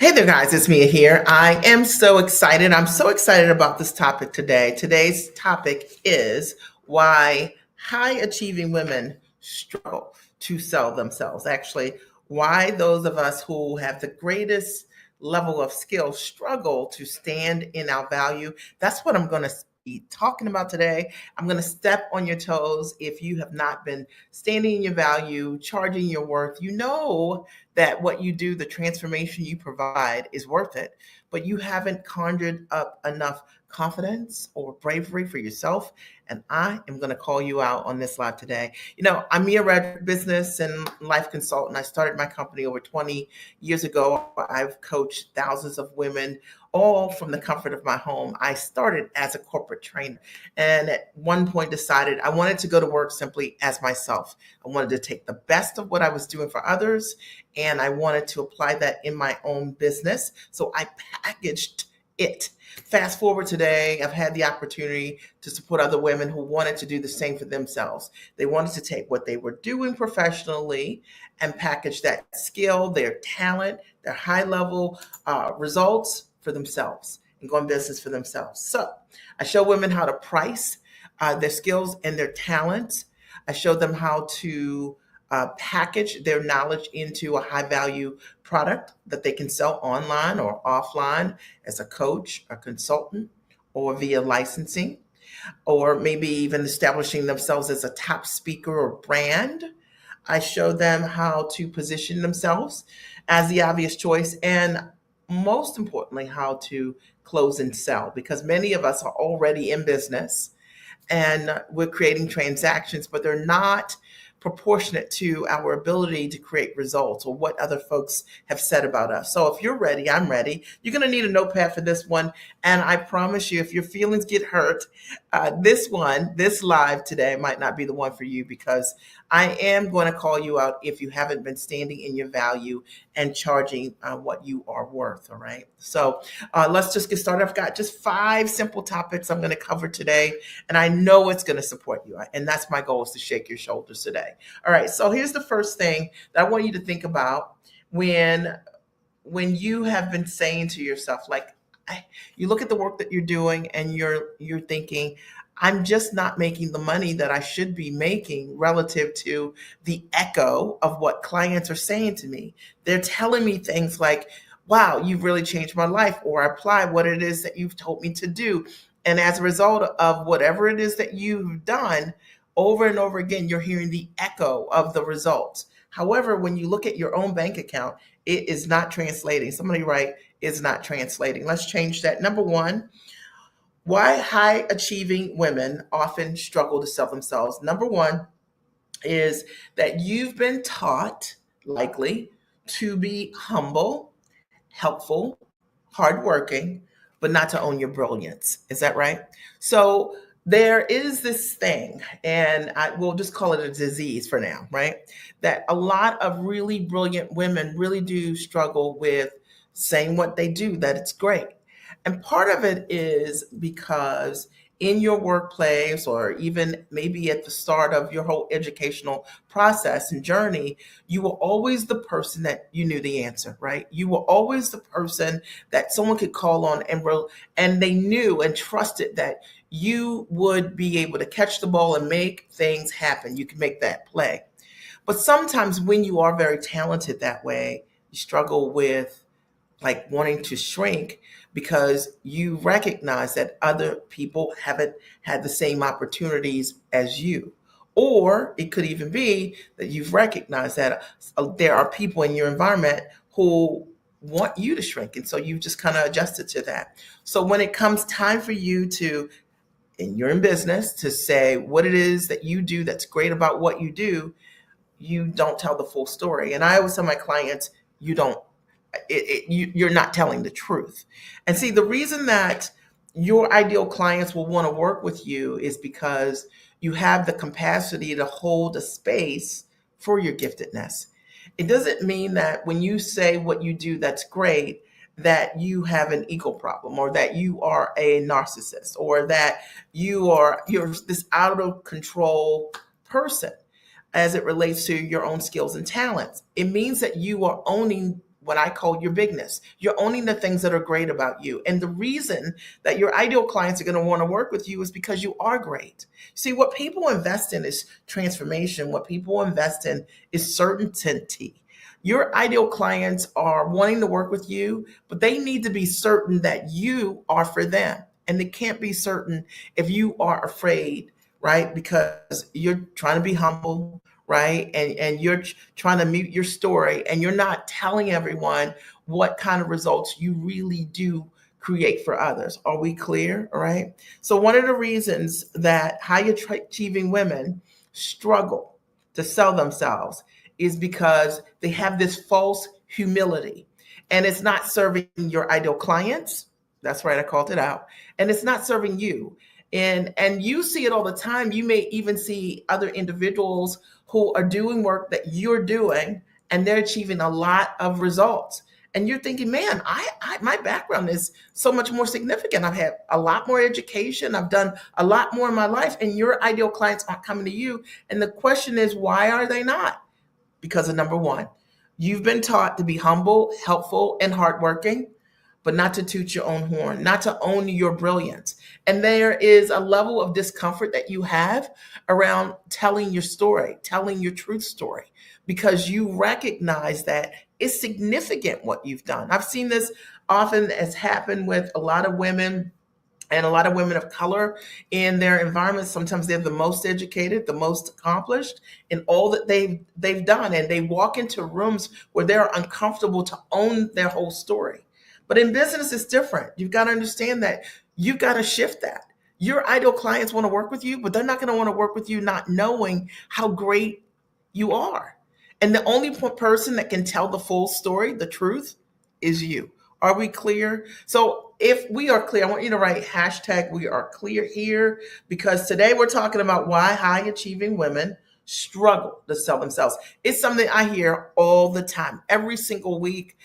Hey there, guys. It's Mia here. I am so excited. I'm so excited about this topic today. Today's topic is why high achieving women struggle to sell themselves. Actually, why those of us who have the greatest level of skill struggle to stand in our value. That's what I'm going to be talking about today. I'm going to step on your toes. If you have not been standing in your value, charging your worth, you know that what you do, the transformation you provide is worth it, but you haven't conjured up enough confidence or bravery for yourself. And I am going to call you out on this live today. I'm Mia Red, business and life consultant. I started my company over 20 years ago. I've coached thousands of women, all from the comfort of my home. I started as a corporate trainer and at one point decided I wanted to go to work simply as myself. I wanted to take the best of what I was doing for others and I wanted to apply that in my own business. So I packaged it. Fast forward today, I've had the opportunity to support other women who wanted to do the same for themselves. They wanted to take what they were doing professionally and package that skill, their talent, their high level results for themselves and go in business for themselves. So I show women how to price their skills and their talents. I show them how to package their knowledge into a high value product that they can sell online or offline as a coach, a consultant, or via licensing, or maybe even establishing themselves as a top speaker or brand. I show them how to position themselves as the obvious choice and most importantly, how to close and sell because many of us are already in business and we're creating transactions, but they're not proportionate to our ability to create results or what other folks have said about us. So if you're ready, I'm ready. You're going to need a notepad for this one. And I promise you, if your feelings get hurt, this live today might not be the one for you because I am going to call you out if you haven't been standing in your value and charging what you are worth. All right. So let's just get started. I've got just 5 simple topics I'm going to cover today, and I know it's going to support you. And that's my goal, is to shake your shoulders today. All right. So here's the first thing that I want you to think about when you have been saying to yourself, like, you look at the work that you're doing and you're thinking, I'm just not making the money that I should be making relative to the echo of what clients are saying to me. They're telling me things like, wow, you've really changed my life, or I apply what it is that you've told me to do. And as a result of whatever it is that you've done, over and over again, you're hearing the echo of the results. However, when you look at your own bank account, it is not translating. Somebody write, is not translating. Let's change that. Number one, why high achieving women often struggle to sell themselves. Number one is that you've been taught, likely, to be humble, helpful, hardworking, but not to own your brilliance. Is that right? So there is this thing, and we'll just call it a disease for now, right? That a lot of really brilliant women really do struggle with saying what they do, that it's great. And part of it is because in your workplace, or even maybe at the start of your whole educational process and journey, you were always the person that you knew the answer, right? You were always the person that someone could call on and they knew and trusted that you would be able to catch the ball and make things happen. You can make that play. But sometimes when you are very talented that way, you struggle with like wanting to shrink because you recognize that other people haven't had the same opportunities as you. Or it could even be that you've recognized that there are people in your environment who want you to shrink. And so you've just kind of adjusted to that. So when it comes time for you to, and you're in business, to say what it is that you do that's great about what you do, you don't tell the full story. And I always tell my clients, you don't you're not telling the truth. And see, the reason that your ideal clients will want to work with you is because you have the capacity to hold a space for your giftedness. It doesn't mean that when you say what you do that's great, that you have an ego problem, or that you are a narcissist, or that you're this out of control person as it relates to your own skills and talents. It means that you are owning what I call your bigness. You're owning the things that are great about you. And the reason that your ideal clients are going to want to work with you is because you are great. See, what people invest in is transformation. What people invest in is certainty. Your ideal clients are wanting to work with you, but they need to be certain that you are for them. And they can't be certain if you are afraid, right? Because you're trying to be humble, right? And you're trying to mute your story and you're not telling everyone what kind of results you really do create for others. Are we clear? All right. So, one of the reasons that high achieving women struggle to sell themselves is because they have this false humility and it's not serving your ideal clients. That's right, I called it out. And it's not serving you. And you see it all the time. You may even see other individuals who are doing work that you're doing and they're achieving a lot of results. And you're thinking, man, my background is so much more significant. I've had a lot more education. I've done a lot more in my life, and your ideal clients aren't coming to you. And the question is, why are they not? Because of number one, you've been taught to be humble, helpful, and hardworking, but not to toot your own horn, not to own your brilliance. And there is a level of discomfort that you have around telling your story, telling your truth story, because you recognize that it's significant what you've done. I've seen this often as happen with a lot of women and a lot of women of color in their environments. Sometimes they're the most educated, the most accomplished in all that they've done, and they walk into rooms where they're uncomfortable to own their whole story. But in business, it's different. You've got to understand that you've got to shift that. Your ideal clients want to work with you, but they're not going to want to work with you not knowing how great you are. And the only person that can tell the full story, the truth, is you. Are we clear? So if we are clear, I want you to write hashtag we are clear here, because today we're talking about why high achieving women struggle to sell themselves. It's something I hear all the time, every single week.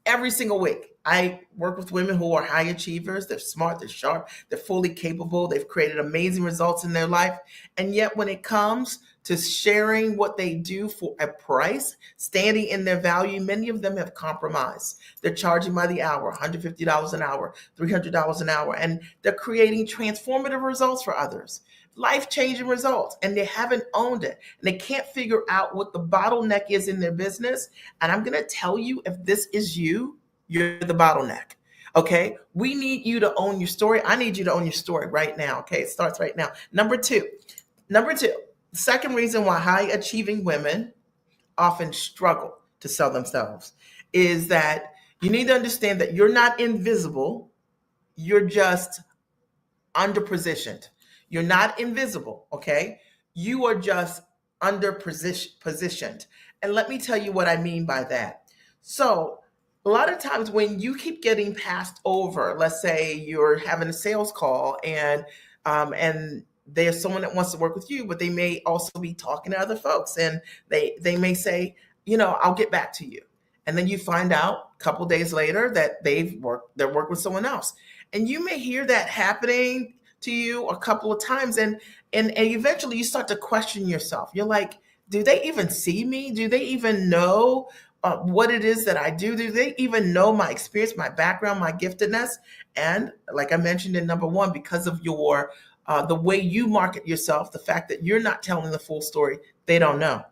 Every single week, I work with women who are high achievers. They're smart, they're sharp, they're fully capable. They've created amazing results in their life. And yet when it comes to sharing what they do for a price, standing in their value, many of them have compromised. They're charging by the hour, $150 an hour, $300 an hour, and they're creating transformative results for others, life-changing results, and they haven't owned it. And they can't figure out what the bottleneck is in their business. And I'm going to tell you, if this is you, you're the bottleneck. Okay. We need you to own your story. I need you to own your story right now. Okay. It starts right now. Number two, the second reason why high achieving women often struggle to sell themselves is that you need to understand that you're not invisible. You're just underpositioned. You're not invisible, okay? You are just positioned. And let me tell you what I mean by that. So, a lot of times when you keep getting passed over, let's say you're having a sales call and there's someone that wants to work with you, but they may also be talking to other folks, and they may say, I'll get back to you. And then you find out a couple days later that they're working with someone else. And you may hear that happening to you a couple of times, and eventually you start to question yourself. You're like, do they even see me? Do they even know what it is that I do? Do they even know my experience, my background, my giftedness? And like I mentioned in number one, because of your the way you market yourself, the fact that you're not telling the full story, they don't know.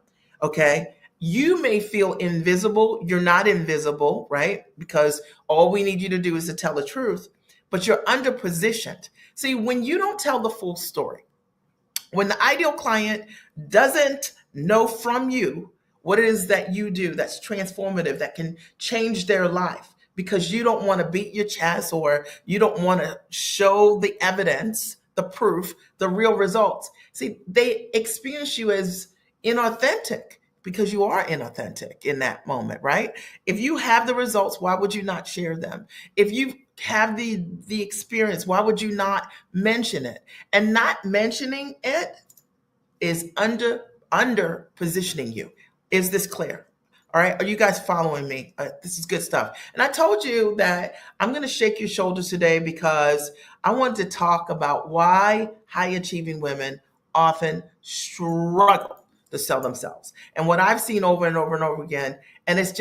Okay. You may feel invisible. You're not invisible, right? Because all we need you to do is to tell the truth, but you're underpositioned. See, when you don't tell the full story, when the ideal client doesn't know from you what it is that you do that's transformative, that can change their life, because you don't want to beat your chest or you don't want to show the evidence, the proof, the real results. See, they experience you as inauthentic because you are inauthentic in that moment, right? If you have the results, why would you not share them? If you have the experience, why would you not mention it? And not mentioning it is under positioning you. Is this clear? All right. Are you guys following me? This is good stuff. And I told you that I'm going to shake your shoulders today because I want to talk about why high achieving women often struggle to sell themselves, and what I've seen over and over and over again. And it's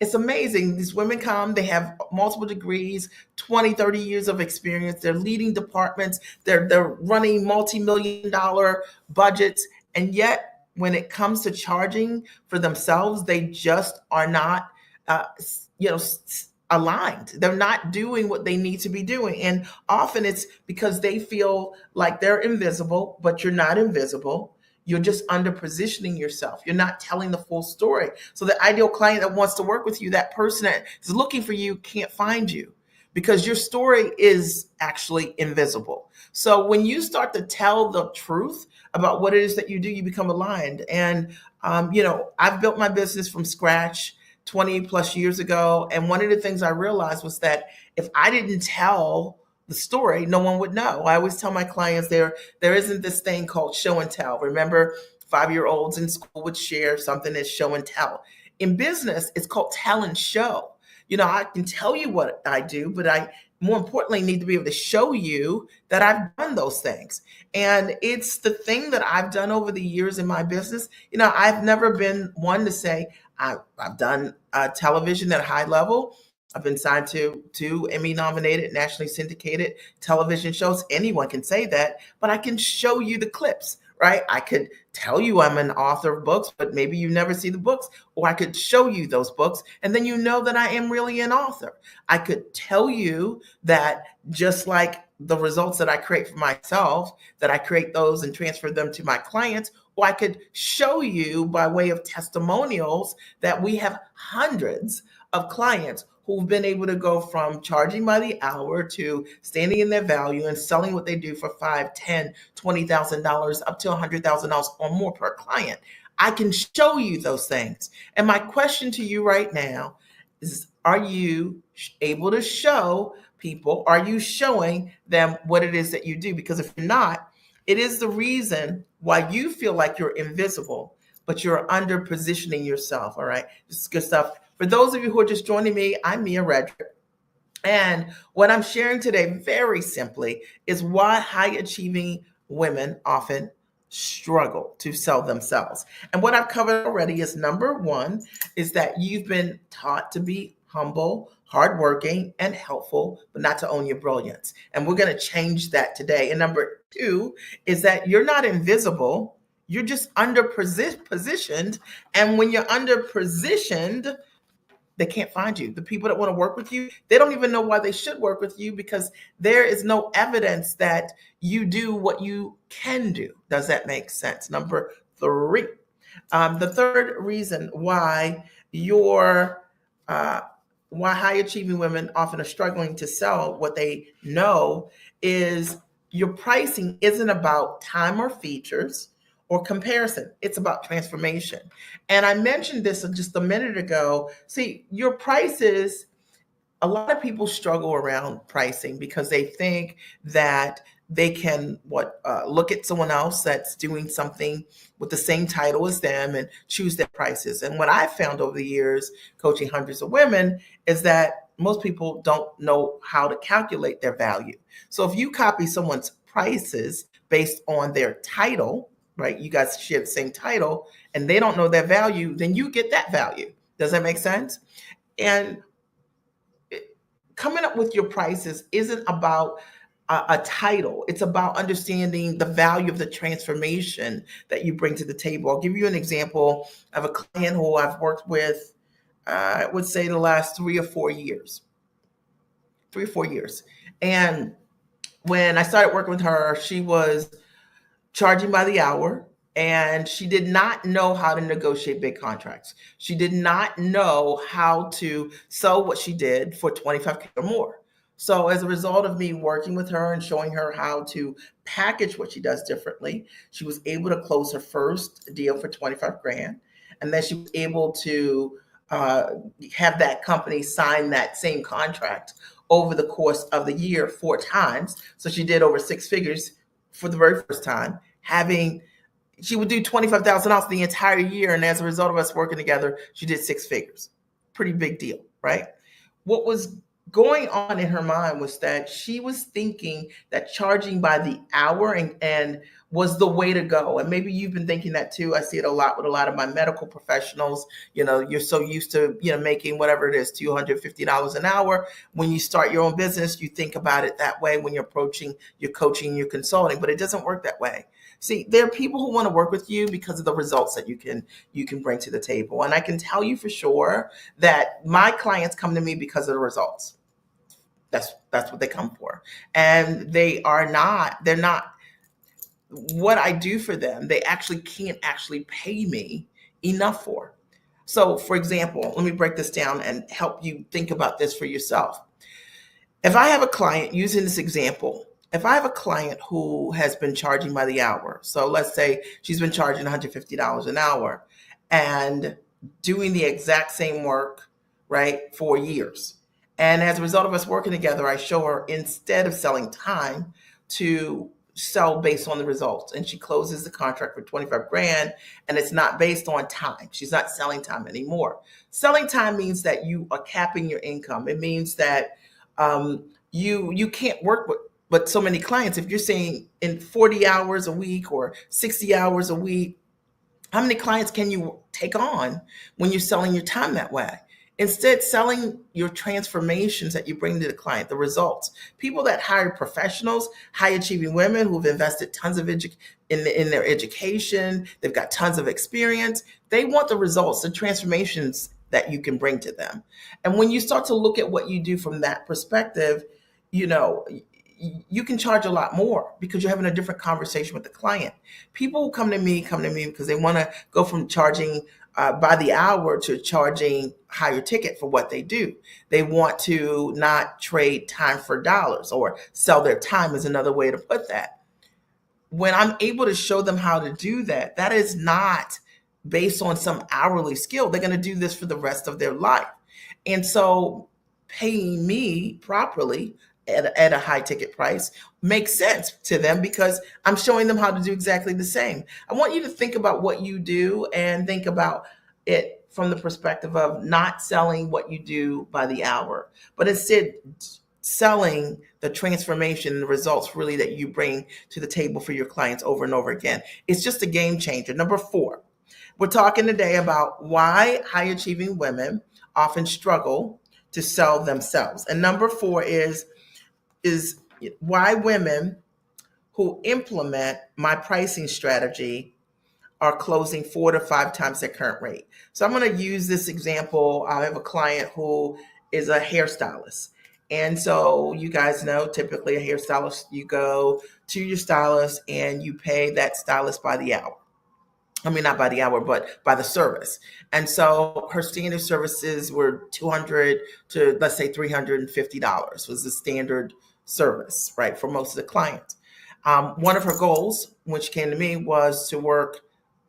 It's amazing. These women come, they have multiple degrees, 20, 30 years of experience. They're leading departments. They're running multi-million dollar budgets. And yet when it comes to charging for themselves, they just are not, uh, aligned. They're not doing what they need to be doing. And often it's because they feel like they're invisible, but you're not invisible. You're just under positioning yourself. You're not telling the full story. So the ideal client that wants to work with you, that person that is looking for you, can't find you because your story is actually invisible. So when you start to tell the truth about what it is that you do, you become aligned. And I've built my business from scratch 20 plus years ago. And one of the things I realized was that if I didn't tell the story, no one would know. I always tell my clients there isn't this thing called show and tell. Remember, 5-year-olds in school would share something as show and tell. In business, it's called tell and show. I can tell you what I do, but I more importantly need to be able to show you that I've done those things. And it's the thing that I've done over the years in my business. I've never been one to say, I've done television at a high level. I've been signed to two Emmy nominated, nationally syndicated television shows. Anyone can say that, but I can show you the clips, right? I could tell you I'm an author of books, but maybe you never see the books, or I could show you those books, and then you know that I am really an author. I could tell you that just like the results that I create for myself, that I create those and transfer them to my clients, or I could show you by way of testimonials that we have hundreds of clients who've been able to go from charging by the hour to standing in their value and selling what they do for $5, $10, $20,000 up to $100,000 or more per client. I can show you those things. And my question to you right now is, are you able to show people, are you showing them what it is that you do? Because if you're not, it is the reason why you feel like you're invisible, but you're under positioning yourself. All right. This is good stuff. For those of you who are just joining me, I'm Mia Redrick. And what I'm sharing today, very simply, is why high achieving women often struggle to sell themselves. And what I've covered already is number one, is that you've been taught to be humble, hardworking, and helpful, but not to own your brilliance. And we're going to change that today. And number two is that you're not invisible. You're just under positioned. And when you're under positioned, they can't find you. The people that want to work with you, they don't even know why they should work with you because there is no evidence that you do what you can do. Does that make sense? Number three, the third reason why why high achieving women often are struggling to sell what they know is your pricing isn't about time or features or comparison. It's about transformation. And I mentioned this just a minute ago. See, your prices, a lot of people struggle around pricing because they think that they can look at someone else that's doing something with the same title as them and choose their prices. And what I've found over the years coaching hundreds of women is that most people don't know how to calculate their value. So if you copy someone's prices based on their title, right? You guys share the same title and they don't know their value, then you get that value. Does that make sense? And coming up with your prices isn't about a title. It's about understanding the value of the transformation that you bring to the table. I'll give you an example of a client who I've worked with, I would say the last 3 or 4 years. 3 or 4 years. And when I started working with her, she was charging by the hour, and she did not know how to negotiate big contracts. She did not know how to sell what she did for 25K or more. So as a result of me working with her and showing her how to package what she does differently, she was able to close her first deal for 25 grand. And then she was able to have that company sign that same contract over the course of the year 4 times. So she did over 6 figures for the very first time, she would do $25,000 the entire year. And as a result of us working together, she did 6 figures. Pretty big deal, right? What was going on in her mind was that she was thinking that charging by the hour and was the way to go. And maybe you've been thinking that too. I see it a lot with a lot of my medical professionals. You're so used to, making whatever it is, $250 an hour. When you start your own business, you think about it that way when you're approaching your coaching, your consulting, but it doesn't work that way. See, there are people who want to work with you because of the results that you can bring to the table. And I can tell you for sure that my clients come to me because of the results. That's what they come for. And they're not what I do for them, they actually can't actually pay me enough for. So for example, let me break this down and help you think about this for yourself. If I have a client, using this example, if I have a client who has been charging by the hour, so let's say she's been charging $150 an hour and doing the exact same work, right, for years. And as a result of us working together, I show her, instead of selling time, to sell based on the results. And she closes the contract for 25 grand, and it's not based on time. She's not selling time anymore. Selling time means that you are capping your income. It means that you can't work with but so many clients. If you're saying in 40 hours a week or 60 hours a week, how many clients can you take on when you're selling your time that way? Instead, selling your transformations that you bring to the client, the results. People that hire professionals, high achieving women who've invested tons of in their education, they've got tons of experience. They want the results, the transformations that you can bring to them. And when you start to look at what you do from that perspective, you know, you can charge a lot more because you're having a different conversation with the client. People who come to me because they want to go from charging by the hour to charging higher ticket for what they do. They want to not trade time for dollars, or sell their time is another way to put that. When I'm able to show them how to do that, that is not based on some hourly skill. They're going to do this for the rest of their life. And so paying me properly at a high ticket price makes sense to them because I'm showing them how to do exactly the same. I want you to think about what you do and think about it from the perspective of not selling what you do by the hour, but instead selling the transformation and the results really that you bring to the table for your clients over and over again. It's just a game changer. Number 4, we're talking today about why high achieving women often struggle to sell themselves. And number 4 is why women who implement my pricing strategy are closing 4 to 5 times their current rate. So I'm going to use this example. I have a client who is a hairstylist. And so you guys know, typically a hairstylist, you go to your stylist and you pay that stylist by the hour. I mean, not by the hour, but by the service. And so her standard services were $200 to, let's say, $350 was the standard service, right, for most of the clients. One of her goals, which came to me, was to work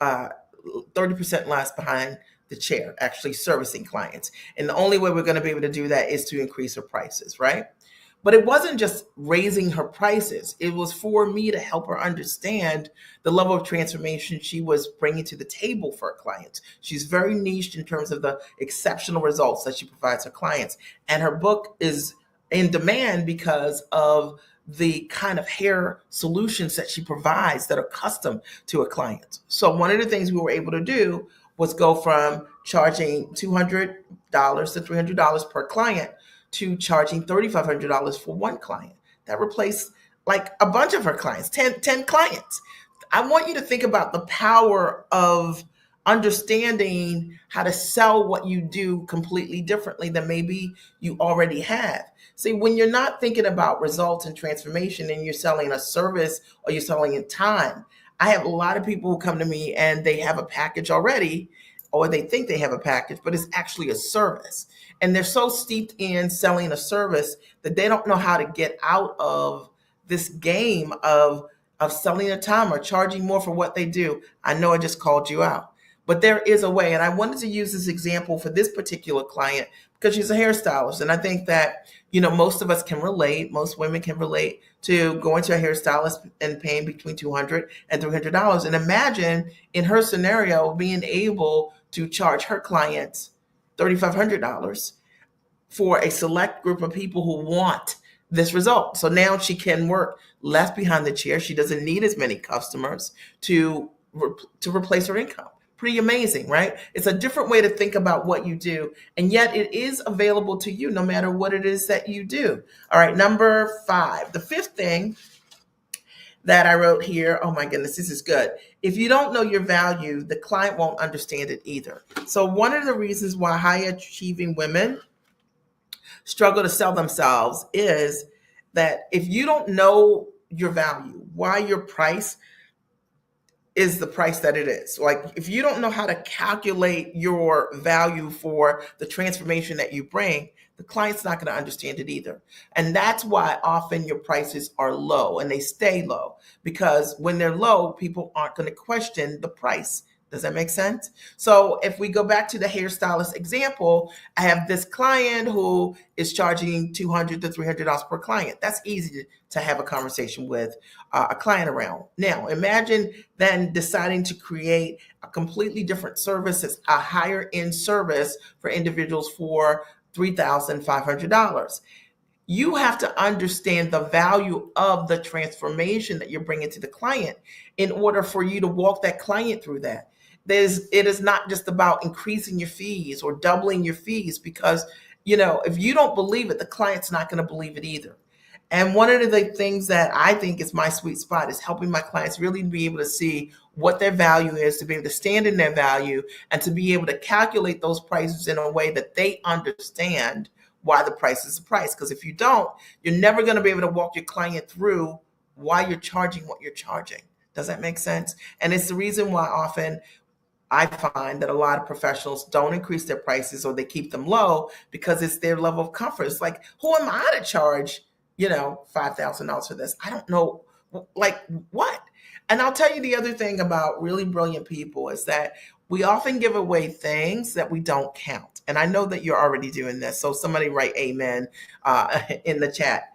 30% less behind the chair, actually servicing clients. And the only way we're going to be able to do that is to increase her prices, right? But it wasn't just raising her prices. It was for me to help her understand the level of transformation she was bringing to the table for her clients. She's very niched in terms of the exceptional results that she provides her clients. And her book is in demand because of the kind of hair solutions that she provides that are custom to a client. So one of the things we were able to do was go from charging $200 to $300 per client to charging $3,500 for one client. That replaced like a bunch of her clients, 10 clients. I want you to think about the power of understanding how to sell what you do completely differently than maybe you already have. See, when you're not thinking about results and transformation and you're selling a service or you're selling in time, I have a lot of people who come to me and they have a package already, or they think they have a package, but it's actually a service. And they're so steeped in selling a service that they don't know how to get out of this game of selling a time or charging more for what they do. I know I just called you out, but there is a way. And I wanted to use this example for this particular client because she's a hairstylist. And I think that, most of us can relate, most women can relate to going to a hairstylist and paying between $200 and $300. And imagine in her scenario being able to charge her clients $3,500 for a select group of people who want this result. So now she can work less behind the chair. She doesn't need as many customers to replace her income. Pretty amazing, right? It's a different way to think about what you do, and yet it is available to you no matter what it is that you do. All right, number 5. The fifth thing that I wrote here, oh my goodness, this is good. If you don't know your value, the client won't understand it either. So one of the reasons why high achieving women struggle to sell themselves is that if you don't know your value, why your price is the price that it is. Like if you don't know how to calculate your value for the transformation that you bring, the client's not going to understand it either. And that's why often your prices are low and they stay low, because when they're low, people aren't going to question the price. Does that make sense? So if we go back to the hairstylist example, I have this client who is charging $200 to $300 per client. That's easy to have a conversation with a client around. Now, imagine then deciding to create a completely different service. It's a higher end service for individuals for $3,500. You have to understand the value of the transformation that you're bringing to the client in order for you to walk that client through that. It is not just about increasing your fees or doubling your fees, because, if you don't believe it, the client's not going to believe it either. And one of the things that I think is my sweet spot is helping my clients really be able to see what their value is, to be able to stand in their value, and to be able to calculate those prices in a way that they understand why the price is the price. Because if you don't, you're never going to be able to walk your client through why you're charging what you're charging. Does that make sense? And it's the reason why often I find that a lot of professionals don't increase their prices, or they keep them low, because it's their level of comfort. It's like, who am I to charge, $5,000 for this? I don't know, like what? And I'll tell you the other thing about really brilliant people is that we often give away things that we don't count. And I know that you're already doing this. So somebody write amen in the chat.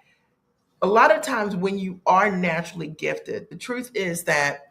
A lot of times when you are naturally gifted, the truth is that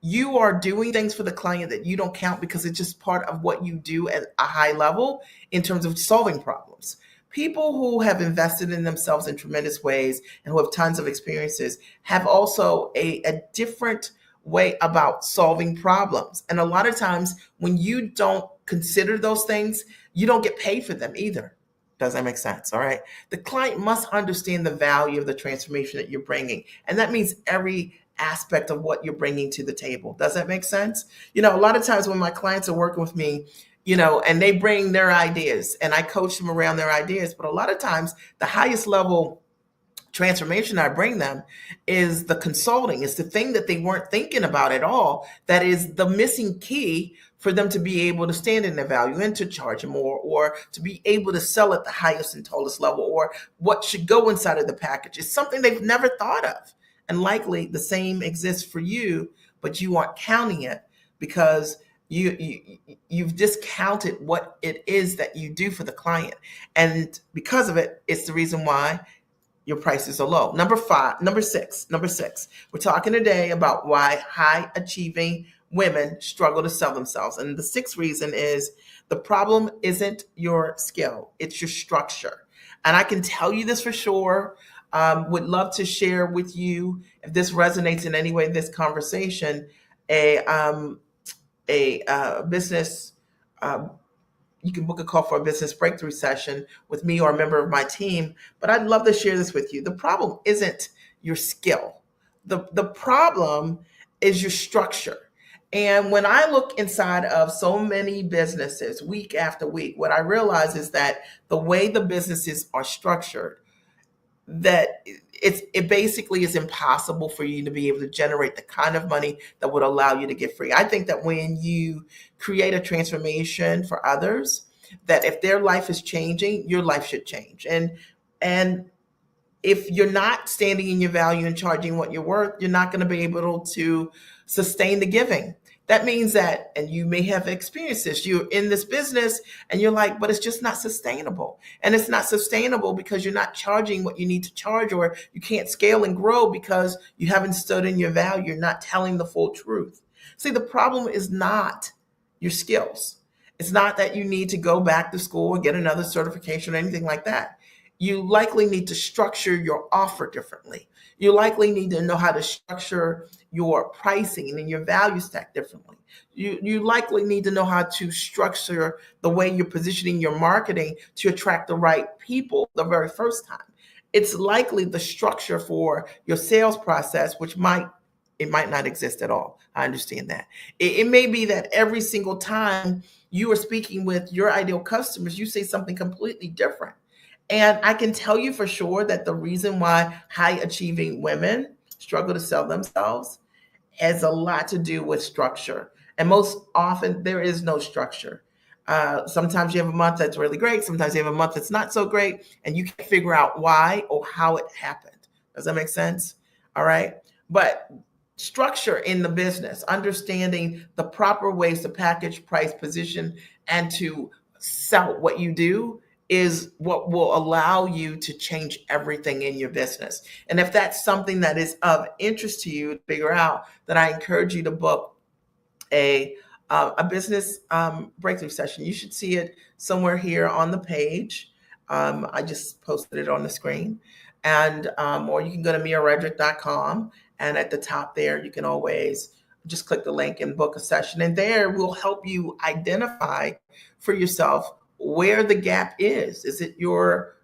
you are doing things for the client that you don't count, because it's just part of what you do at a high level in terms of solving problems. People who have invested in themselves in tremendous ways and who have tons of experiences have also a different way about solving problems. And a lot of times when you don't consider those things, you don't get paid for them either. Does that make sense? All right. The client must understand the value of the transformation that you're bringing. And that means every aspect of what you're bringing to the table. Does that make sense? A lot of times when my clients are working with me, and they bring their ideas and I coach them around their ideas, but a lot of times the highest level transformation I bring them is the consulting. It's the thing that they weren't thinking about at all. That is the missing key for them to be able to stand in their value and to charge more, or to be able to sell at the highest and tallest level, or what should go inside of the package. It's something they've never thought of. And likely the same exists for you, but you aren't counting it because you've discounted what it is that you do for the client. And because of it, it's the reason why your prices are low. Number 6. We're talking today about why high achieving women struggle to sell themselves. And the sixth reason is the problem isn't your skill, it's your structure. And I can tell you this for sure. Would love to share with you, if this resonates in any way in this conversation, a business. You can book a call for a business breakthrough session with me or a member of my team. But I'd love to share this with you. The problem isn't your skill. The problem is your structure. And when I look inside of so many businesses week after week, what I realize is that the way the businesses are structured, that it basically is impossible for you to be able to generate the kind of money that would allow you to get free. I think that when you create a transformation for others, that if their life is changing, your life should change. And if you're not standing in your value and charging what you're worth, you're not going to be able to sustain the giving. That means that, and you may have experienced this, you're in this business and you're like, but it's just not sustainable. And it's not sustainable because you're not charging what you need to charge, or you can't scale and grow because you haven't stood in your value. You're not telling the full truth. See, the problem is not your skills. It's not that you need to go back to school and get another certification or anything like that. You likely need to structure your offer differently. You likely need to know how to structure your pricing and your value stack differently. You likely need to know how to structure the way you're positioning your marketing to attract the right people the very first time. It's likely the structure for your sales process, which might not exist at all. I understand that. It may be that every single time you are speaking with your ideal customers, you say something completely different. And I can tell you for sure that the reason why high achieving women struggle to sell themselves has a lot to do with structure. And most often, there is no structure. Sometimes you have a month that's really great. Sometimes you have a month that's not so great, and you can't figure out why or how it happened. Does that make sense? All right. But structure in the business, understanding the proper ways to package, price, position, and to sell what you do is what will allow you to change everything in your business. And if that's something that is of interest to you to figure out, then I encourage you to book a business breakthrough session. You should see it somewhere here on the page. I just posted it on the screen. And or you can go to miaredrick.com, and at the top there, you can always just click the link and book a session. And there we'll help you identify for yourself where the gap is. Is it your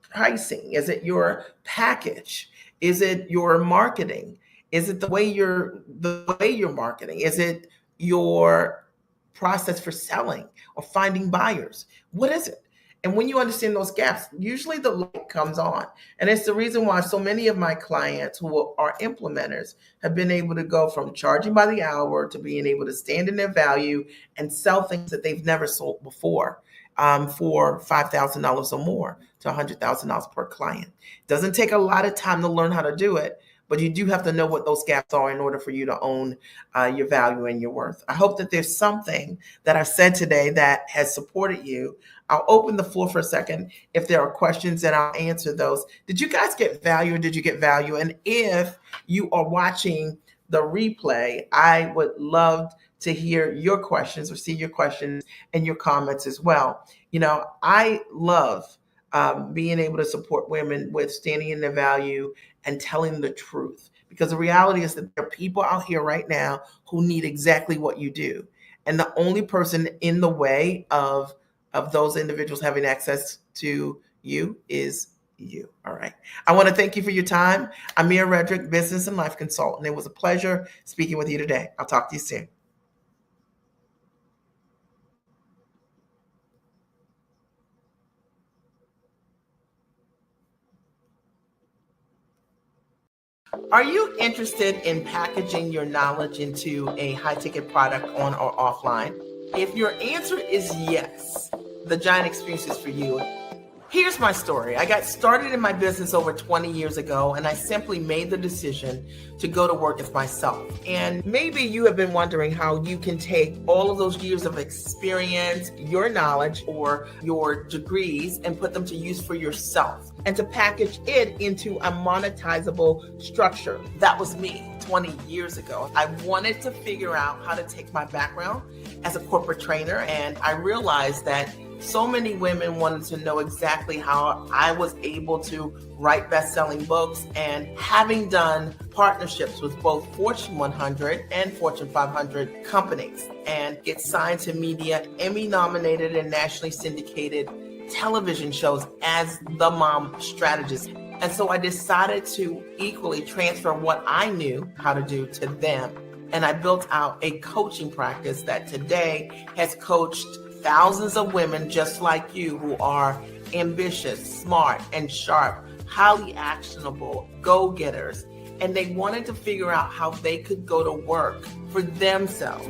pricing? Is it your package? Is it your marketing? Is it the way you're marketing? Is it your process for selling or finding buyers? What is it? And when you understand those gaps, usually the light comes on. And it's the reason why so many of my clients who are implementers have been able to go from charging by the hour to being able to stand in their value and sell things that they've never sold before, for $5,000 or more to $100,000 per client. It doesn't take a lot of time to learn how to do it, but you do have to know what those gaps are in order for you to own your value and your worth. I hope that there's something that I've said today that has supported you. I'll open the floor for a second. If there are questions, then I'll answer those. Did you guys get value, or did you get value? And if you are watching the replay, I would love to hear your questions or see your questions and your comments as well. I love being able to support women with standing in their value and telling the truth. Because the reality is that there are people out here right now who need exactly what you do. And the only person in the way of those individuals having access to you is you. All right. I want to thank you for your time. I'm Mia Redrick, business and life consultant. It was a pleasure speaking with you today. I'll talk to you soon. Are you interested in packaging your knowledge into a high-ticket product on or offline? If your answer is yes, the Giant Experience is for you. Here's my story. I got started in my business over 20 years ago, and I simply made the decision to go to work as myself. And maybe you have been wondering how you can take all of those years of experience, your knowledge, or your degrees, and put them to use for yourself, and to package it into a monetizable structure. That was me 20 years ago. I wanted to figure out how to take my background as a corporate trainer, and I realized that so many women wanted to know exactly how I was able to write best-selling books, and having done partnerships with both Fortune 100 and Fortune 500 companies and get signed to media, Emmy-nominated and nationally syndicated television shows as the mom strategist. And so I decided to equally transfer what I knew how to do to them. And I built out a coaching practice that today has coached thousands of women just like you who are ambitious, smart, and sharp, highly actionable, go-getters. And they wanted to figure out how they could go to work for themselves.